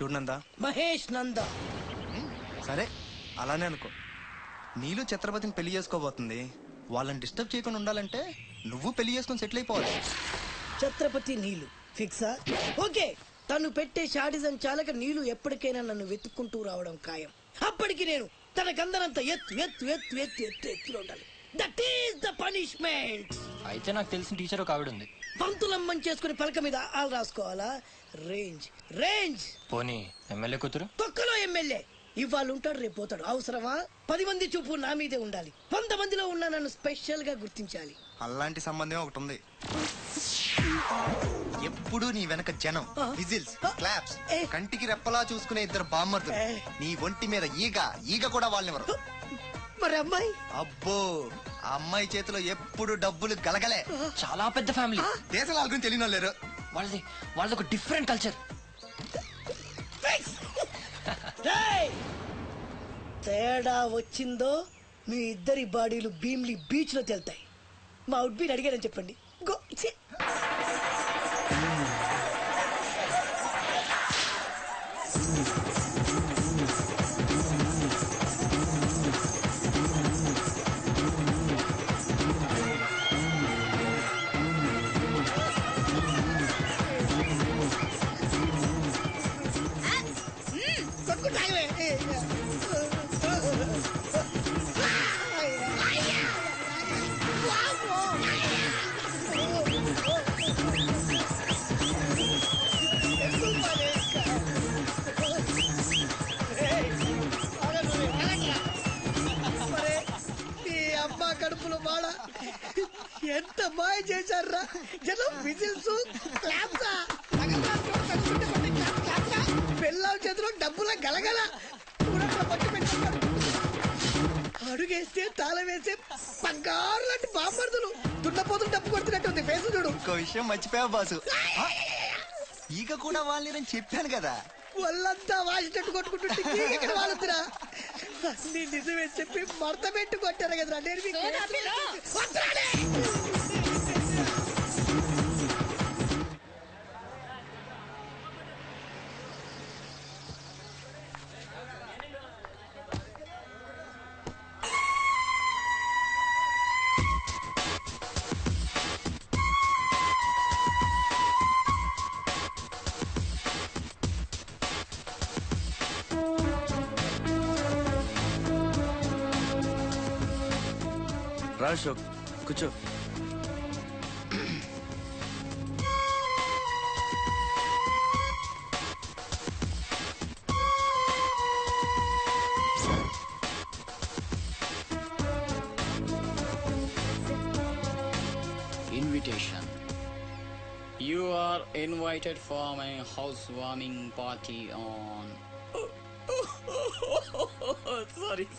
చూడు నందా. మహేష్ నందా. సరే అలానే అనుకో. నీళ్ళు ఛత్రపతిని పెళ్లి చేసుకోబోతుంది. వాళ్ళని డిస్టర్బ్ చేయకుండా ఉండాలంటే నువ్వు పెళ్లి చేసుకుని సెటిల్ అయిపోవాలి. ఛత్రపతి నీలు ఫిక్సా? ఓకే. తను పెట్టే షాడిజం చాలక నీళ్ళు ఎప్పటికైనా నన్ను వెతుక్కుంటూ రావడం ఖాయం. అప్పటికి నేను తనకందనంత ఎత్తు ఎత్తు ఎత్తు ఎత్తు ఎత్తు ఎత్తులో ఉండాలి. That is the punishment. అయితే నాకు తెలిసిన టీచర్ ఒక ఆవిడ ఉంది. పంతులమ్మని చేసుకుని పలక మీద ఆలు రాసుకోవాలా? Range range. పోనీ ఎమ్మెల్యే కూతురు? తొక్కలో ఎమ్మెల్యే. ఇవాళ ఉంటాడు రేపు పోతాడు. అవసరమా? 10 మంది చూపు నా మీదే ఉండాలి. 100 మందిలో ఉన్న నన్ను స్పెషల్ గా గుర్తించాలి. అలాంటి సంబంధం ఒకటి ఉంది. ఎప్పుడు నీ వెనక జనం, విజిల్స్, క్లాప్స్, కంటికి రెప్పలా చూసుకునే 2 బామ్మర్దులు. నీ ఒంటి మీద ఈగ కూడా వాళ్ళనివ్వరు. మరి అమ్మాయి? అబ్బో, ఆ అమ్మాయి చేతిలో ఎప్పుడు డబ్బులు గలగలే. చాలా పెద్ద ఫ్యామిలీ. దేశాల గురించి తెలియని లేరు. వాళ్ళది ఒక డిఫరెంట్ కల్చర్. తేడా వచ్చిందో మీ ఇద్దరి బాడీలు భీమ్లీ బీచ్ లో తేలుతాయి. మా ఉడ్బీని అడిగారని చెప్పండి. గో. కడుపులో బాడ ఎంత మాయ చేశారా జనం. విజిల్స్, క్లాప్సా, పిల్లల చేతిలో డబ్బుల గలగల. అడుగేస్తే తాళం వేసే బంగారు లాంటి బాంబర్దులు. దున్నపోతులు డబ్బు కొడుతున్నట్టుంది ఫేసు చూడు. ఇంకో విషయం మర్చిపోయావు బాసు. ఈగ కూడా వాళ్ళని చెప్పాను కదా. వాళ్ళంతా వాసినట్టు కొట్టుకుంటుంటే ఇక్కడ వాళ్ళుతురా. అన్ని నిజమే చెప్పి మడత పెట్టి కొట్టారు కదరా. నేను రా అశోక్, కూర్చో. Invitation. You are invited for my housewarming party on.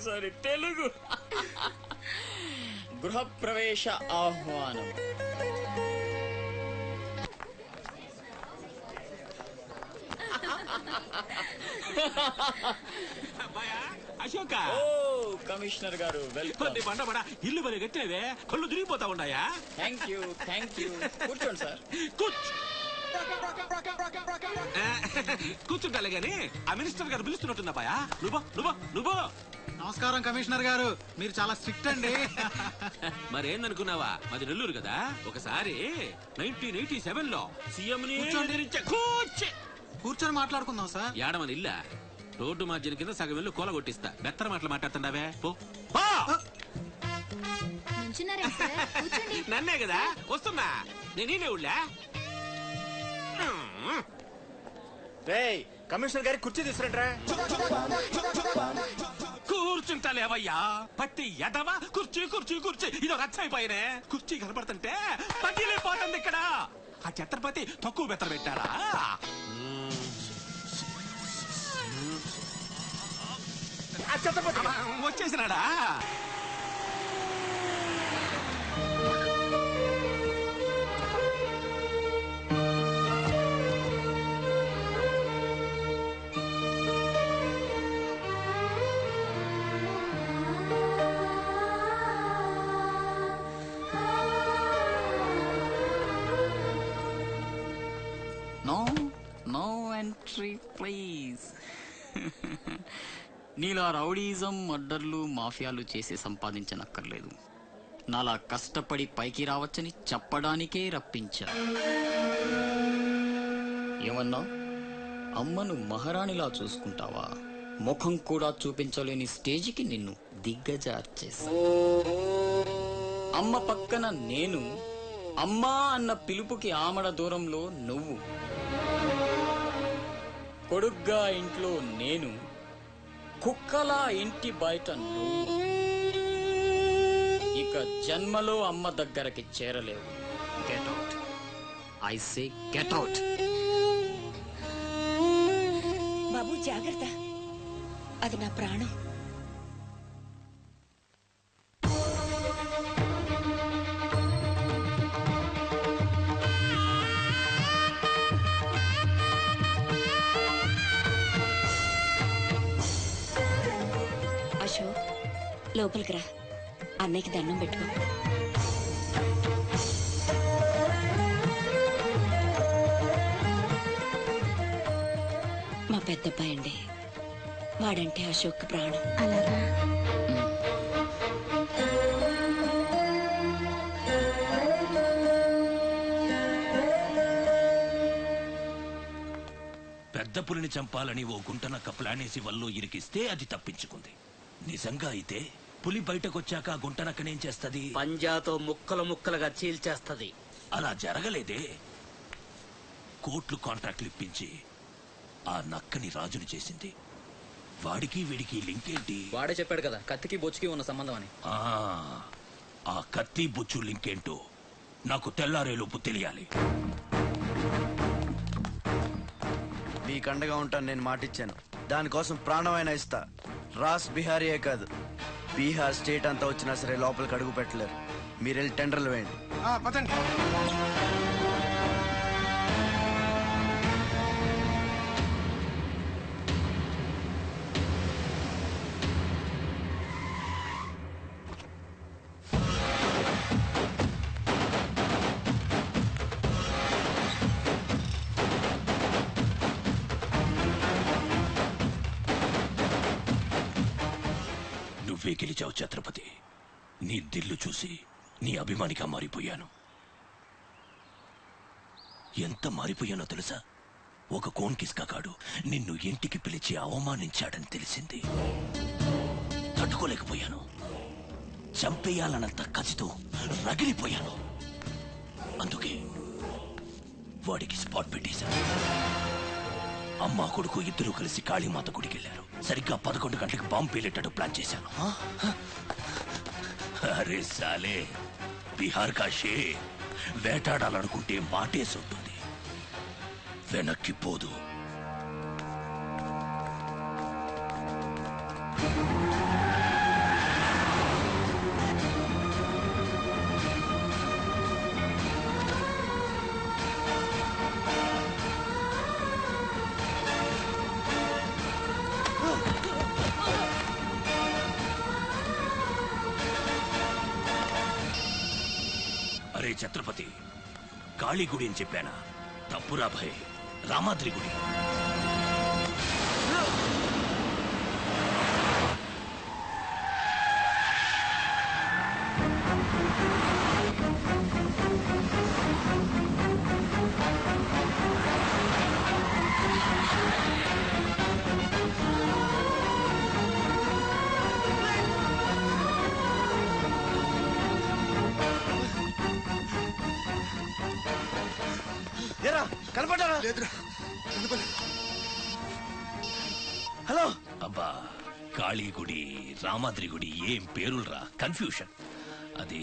Sorry, Telugu. గృహప్రవేశ ఆహ్వానం. అశోక. ఓ కమిషనర్ గారు వెల్కమ్. ఇల్లు మరి కట్టేవే కళ్ళు తిరిగిపోతా ఉన్నాయా? థ్యాంక్ యూ కూర్చోండి సార్. కూర్చుంటాలే గాని ఆ మినిస్టర్ గారు పిలుస్తున్నట్టుందా బాయా? నువ్వు నమస్కారం కమిషనర్ గారు, మీరు చాలా స్ట్రిక్ట్ అండి. మరేందనుకున్నావా, మాది నెల్లూరు కదా. ఒకసారి 1987లో సీఎం కూర్చొని మాట్లాడుకుందాం సార్. ఏడమని ఇల్లా రోడ్డు మార్జిన్ కింద సగం వెళ్ళి కూల కొట్టిస్తా. బెత్తర మాటలు మాట్లాడుతున్నావే పో. నన్నే కదా వస్తున్నా. నేనే ఊళ్ళా. కమిషనర్ గారి కుర్చీ తీసుకురంట్రా. కూర్చుంటాలేవయ్యా పట్టి ఎదవా. కుర్చీ ఇదో రచ్చైపోయినే. కుర్చీ కనపడుతుంటే పట్టిలేపోతుంది ఇక్కడ. ఆ ఛత్రపతి తక్కువ బెత్తర పెట్టారా? వచ్చేసినాడా? No entry please. Neela rowdyism, మర్డర్లు, మాఫియాలు చేసి సంపాదించనక్కర్లేదు. నాలా కష్టపడి పైకి రావచ్చని చెప్పడానికే రప్పించా. ఏమన్నా? అమ్మను మహారాణిలా చూసుకుంటావా? ముఖం కూడా చూపించలేని స్టేజికి నిన్ను దిగ్గజార్చేసా. అమ్మ పక్కన నేను, అమ్మా అన్న పిలుపుకి ఆమడ దూరంలో నువ్వు. కొడుగ్గా ఇంట్లో నేను, కుక్కలా ఇంటి బయట నువ్వు. ఇక జన్మలో అమ్మ దగ్గరకి చేరలేవు. Get out. I say get out. బాబు జాగ్రత్త, అది నా ప్రాణం. అశోక్, లోపలికి రా. అన్నయ్యకి దండం పెట్టుకో. మా పెద్దబ్బాయి అండి, వాడంటే అశోక్ ప్రాణం. అలాగా? పెద్ద పులిని చంపాలని ఓ గుంటనక్క ప్లానేసి వల్లో ఇరికిస్తే అది తప్పించుకుంది. నిజంగా అయితే పులి బయటకొచ్చాక ఆ గుంటనక్కనేం చేస్తది? పంజాతో ముక్కలు ముక్కలుగా చీల్చేస్తది. అలా జరగలేదే. కోట్లు కాంట్రాక్ట్లు ఇప్పించి ఆ నక్కని రాజుని చేసింది. వాడికి వీడికి లింక్ ఏంటి? వాడే చెప్పాడు కదా, కత్తికి బొచ్చుకి ఉన్న సంబంధం అని. ఆ కత్తి బొచ్చు లింక్ ఏంటో నాకు తెల్లారేలోపు తెలియాలి. మీకు అండగా ఉంటాను, నేను మాటిచ్చాను. దానికోసం ప్రాణమైనా ఇస్తా. రాస్ బిహారీయే కాదు, బీహార్ స్టేట్ అంతా వచ్చినా సరే లోపలికి అడుగు పెట్టలేరు. మీరు వెళ్ళి టెండర్లు వేయండి. పదండి. నువ్వే గెలిచావు ఛత్రపతి. నీ దిల్లు చూసి నీ అభిమానిగా మారిపోయాను. ఎంత మారిపోయానో తెలుసా? ఒక కోన్ కిస్కాగాడు నిన్ను ఇంటికి పిలిచి అవమానించాడని తెలిసింది. తట్టుకోలేకపోయాను. చంపేయాలన్నంత కసితో రగిలిపోయాను. అందుకే వాడికి స్పాట్ పెట్టేశాను. అమ్మా కొడుకు ఇద్దరు కలిసి కాళీమాత గుడికి వెళ్ళారు. సరిగ్గా 11 గంటలకు బాంబు పేలేటట్టు ప్లాన్ చేశాను. అరే సాలే, బీహార్ కా షేర్ వేటాడాలనుకుంటే మాటేసవుతుంది, వెనక్కి పోదు. అరే ఛత్రపతి, కాళీ గుడి అని చెప్పానా? తప్పురా భయ్, రామాద్రి గుడి. కనపడ్డారా? హలో. అబ్బా, కాళీ గుడి, రామాద్రి గుడి ఏం పేరులరా, కన్ఫ్యూషన్. అది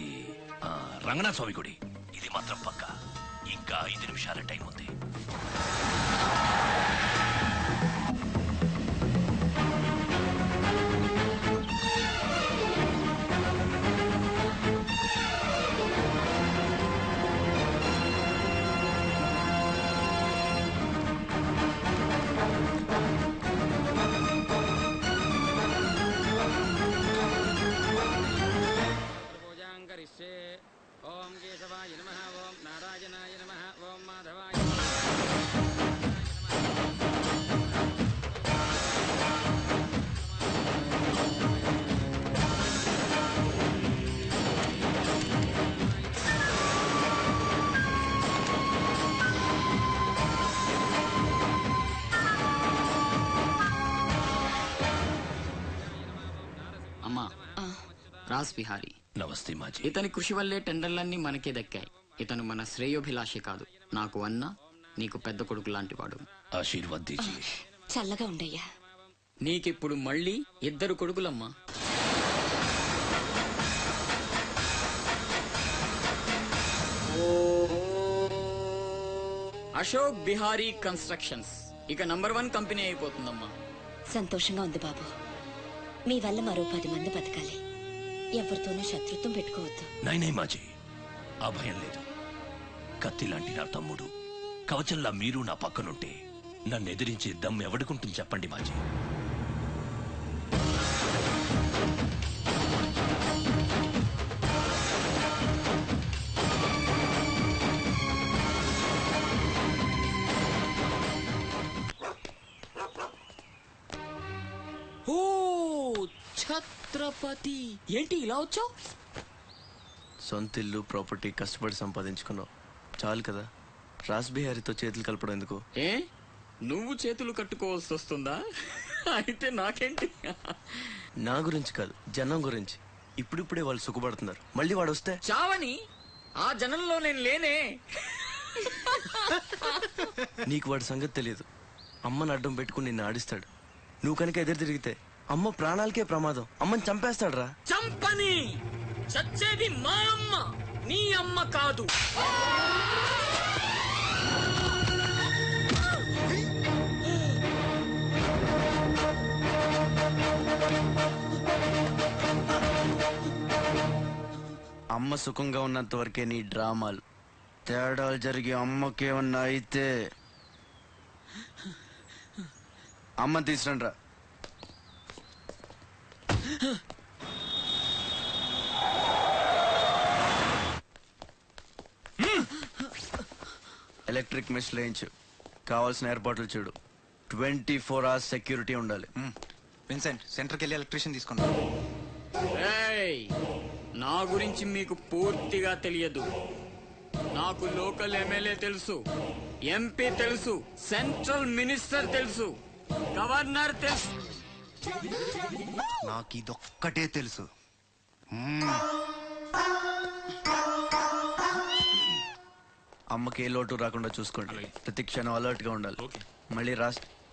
రంగనాథ స్వామి గుడి. ఇది మాత్రం పక్క. ఇంకా 5 నిమిషాల టైం ఉంది. ఓం కేశవాయ నమః, ఓం నారాయణాయ నమః, ఓం మాధవాయ నమః. రాస్ బిహారీ. నమస్తే మాజీ. ఇతని కృషి వల్లే టెండర్లన్నీ మనకే దక్కాయి. ఇతను మన శ్రేయోభిలాషి కాదు, నాకు అన్న నీకు పెద్ద కొడుకు లాంటివాడు. ఆశీర్వాద్ దీజియే. చల్లగా ఉండయ్యా. నీకిప్పుడు మళ్ళీ 2 కొడుకులమ్మా. అశోక్ బిహారీ కన్స్ట్రక్షన్స్ ఇక నంబర్ 1 కంపెనీ అయిపోతుందమ్మా. సంతోషంగా ఉంది బాబు. మీ వల్ల మరో 10 మంది బతకాలి. ఎవరితోనూ శత్రుత్వం పెట్టుకోవద్దు. నైనై మాజీ, ఆ భయం లేదు. కత్తి లాంటి నా తమ్ముడు, కవచంలా మీరు నా పక్కనుంటే నన్ను ఎదిరించే దమ్ ఎవడుకుంటుంది చెప్పండి మాజీ. ఓ ఛత్రపతి, ఏంటి ఇలా వచ్చావు? సొంత ఇల్లు ప్రాపర్టీ కష్టపడి సంపాదించుకున్నావు, చాలు కదా. రాస్ బిహారీతో చేతులు కలపడం ఎందుకు? ఏ నువ్వు చేతులు కట్టుకోవాల్సి వస్తుందా? అయితే నాకేంటి? నా గురించి కాదు, జనం గురించి. ఇప్పుడిప్పుడే వాళ్ళు సుఖపడుతున్నారు, మళ్ళీ వాడు వస్తే చావని ఆ జనంలో నేను లేనే. నీకు వాడి సంగతి తెలియదు. అమ్మని అడ్డం పెట్టుకుని నిన్ను ఆడిస్తాడు. నువ్వు కనుక ఎదురు తిరిగితే అమ్మ ప్రాణాలకే ప్రమాదం. అమ్మని చంపేస్తాడు రా. చంపని, చచ్చేది మా అమ్మ, నీ అమ్మ కాదు. అమ్మ సుఖంగా ఉన్నంత వరకే నీ డ్రామాలు. తేడాలు జరిగి అమ్మకేమన్నా అయితే అమ్మని తీసుకురండి రా. ఎలక్ట్రిక్ మెష్ వేయించు, కావాల్సిన ఏర్పాట్లు చూడు. 24 hours సెక్యూరిటీ ఉండాలి. విన్సెంట్, సెంటర్కి వెళ్ళి ఎలక్ట్రీషియన్ తీసుకున్నా. ఏయ్, నా గురించి మీకు పూర్తిగా తెలియదు. నాకు లోకల్ ఎమ్మెల్యే తెలుసు, ఎంపీ తెలుసు, సెంట్రల్ మినిస్టర్ తెలుసు, గవర్నర్ తెలుసు. నాకు ఇదొక్కటే తెలుసు. అమ్మకి ఏ లోటు రాకుండా చూసుకోండి. ప్రతి క్షణం అలర్ట్ గా ఉండాలి. మళ్ళీ రాస్